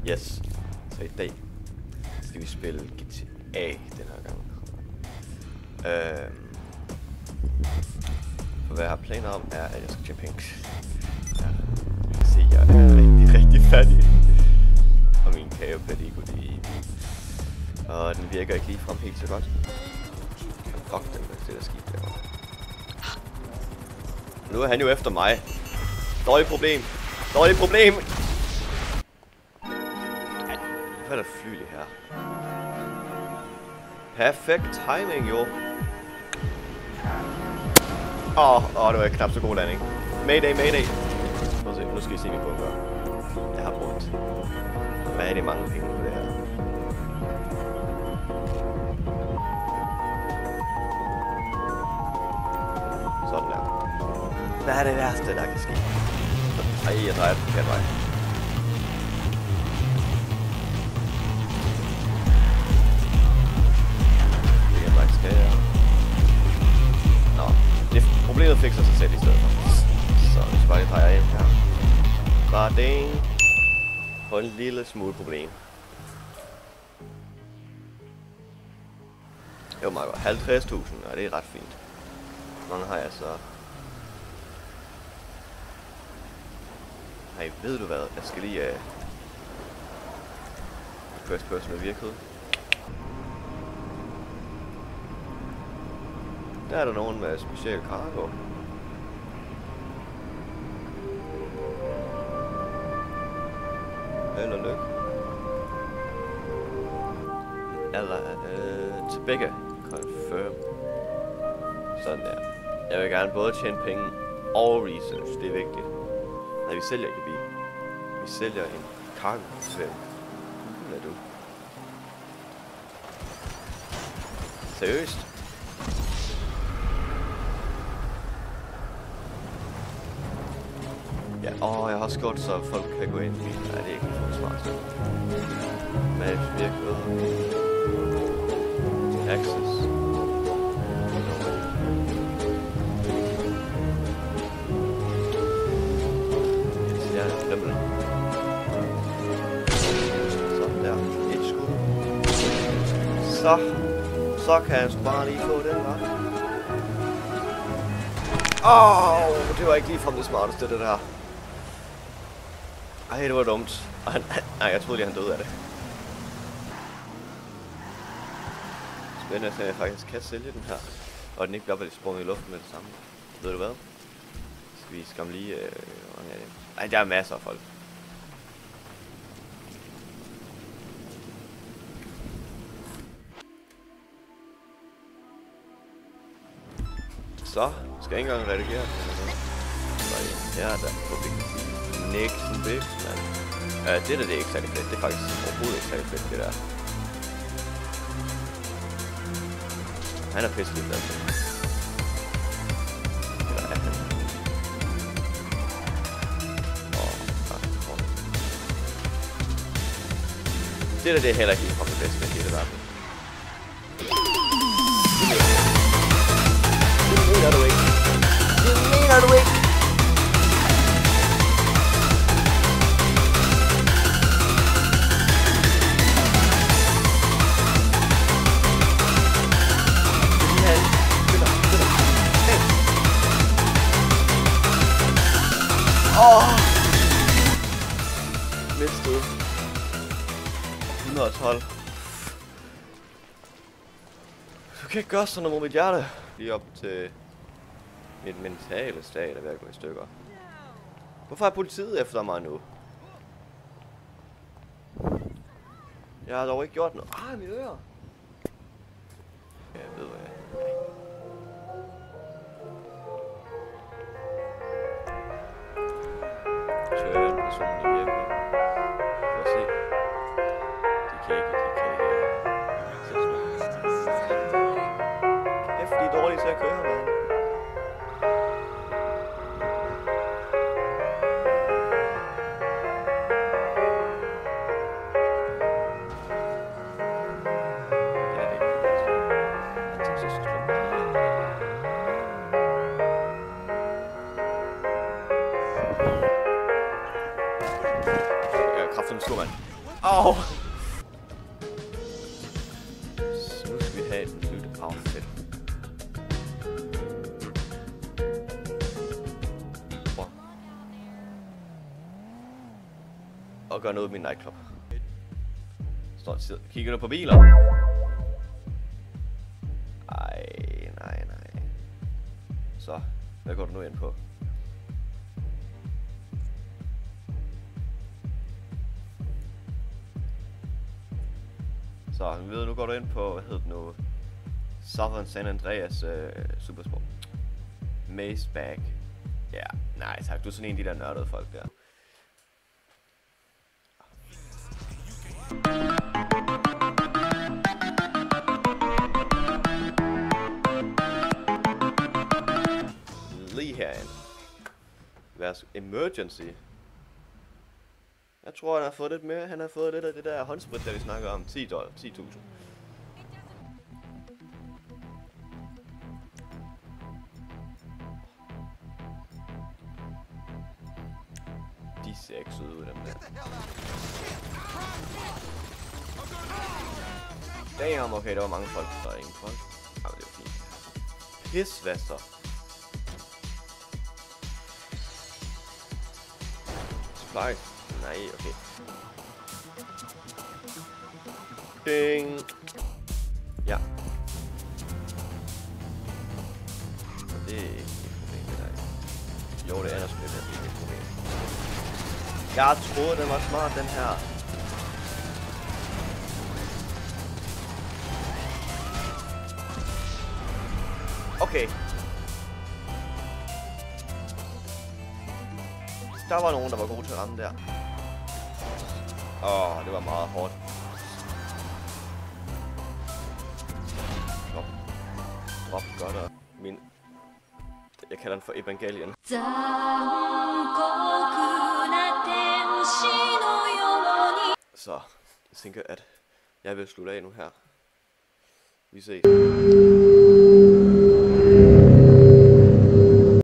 Yes. Så i dag skal vi spille GTA den her gang. For hvad jeg har planer om er, at jeg skal tjene penge. Ja. Jeg kan se, jeg er rigtig fattig. Og min Caio Perigo, og den virker ikke ligefrem helt så godt. Fuck den, det der skib derovre. Nu er han jo efter mig. Dårligt problem. Dårligt problem. Hvad er der fly det her? Perfekt timing, jo. Det var knap så god landing. Mayday, mayday. Nu skal I se min bunker. Jeg har brugt rigtig mange penge på det her. Sådan der. Hvad er det værste, der kan ske? Ej, jeg drejer den forkert vej. Problemet fikser sig selv i stedet for. Så hvis bare lige drejer ind her. Bare ding. På en lille smule problem. Jo, meget godt. 50.000, og det er ret fint. Hvor mange har jeg så? Hey, ved du hvad? Jeg skal lige first person af virkelighed. Der er der nogen med special cargo. Held og lykke. Eller til begge. Confirm. Sådan der. Jeg vil gerne både tjene penge og research. Det er vigtigt. Nej, vi sælger ikke bil. Vi sælger en cargo. Hvem er du? Seriøst? Ja, jeg har også gjort så folk kan gå ind i bilen. Nej, det er ikke for smart. Maps, virkelighed. Access. Ja, glem det. Sådan der. Et skud. Så kan jeg sgu bare lige få den, hva'? Det var ikke lige fra det smarteste, det der. Ej, det var dumt. Nej, jeg troede lige, han døde af det. Spændende, at jeg faktisk kan sælge den her. Og den ikke bliver lidt sprunget i luften med det samme. Ved du hvad? Skal vi skam lige... Ej, der er masser af folk. Så skal jeg ikke engang redigere den. Ja, der er problem. Nixon Bix, man. Det er ikke særlig fedt. Det er faktisk overhovedet ikke særlig fedt, det der. Han er pisselig glad for. Eller er han? Det er heller ikke lige fra det bedste i hele verden. Det mener du ikke. Det mener du ikke. Mistet 112. Du kan ikke gøre sådan noget mod mit hjerte. Lige op til mit mentale stat er ved at gå i stykker. Hvorfor er politiet efter mig nu? Jeg har dog ikke gjort noget. Mine ører. Jeg ved hvad jeg... Den person i virkeligheden. Lad os se. De kan ikke. Kæft, de er dårlige til at køre, mand. Ja, det er ikke. Jeg tager så slå. kraftigt stor mand. Au! Så nu skal vi have et nyt outfit. Og gøre noget med min nightclub. Står til kigger du på biler? Ej, nej. Så, hvad går du nu ind på? Så, nu går du ind på, hvad hedder det nu? Southern San Andreas Supersport. Maze Bag. Ja, nej tak, du er sådan en af de der nørdede folk der. Lige herinde. Værs emergency. Jeg tror han har fået lidt mere. Han har fået lidt af det der håndsprit der vi snakker om. $10. 10.000. De ser ikke søde ud dem der. Damn, okay, der var mange folk. Der er ingen folk. Ja, det er fint. Pis, hvad så? Supply. Nej, okay. Ding. Ja. Det er ikke et problem, det der. Jo, det er ellers ikke et problem. Jeg troede, den var smart, den her. Okay. Der var nogen, der var gode til at ramme der. Det var meget hårdt. Drop godt og min... Jeg kalder den for Evangelion. Så, jeg tænker, at jeg vil slutte af nu her. Vi ses.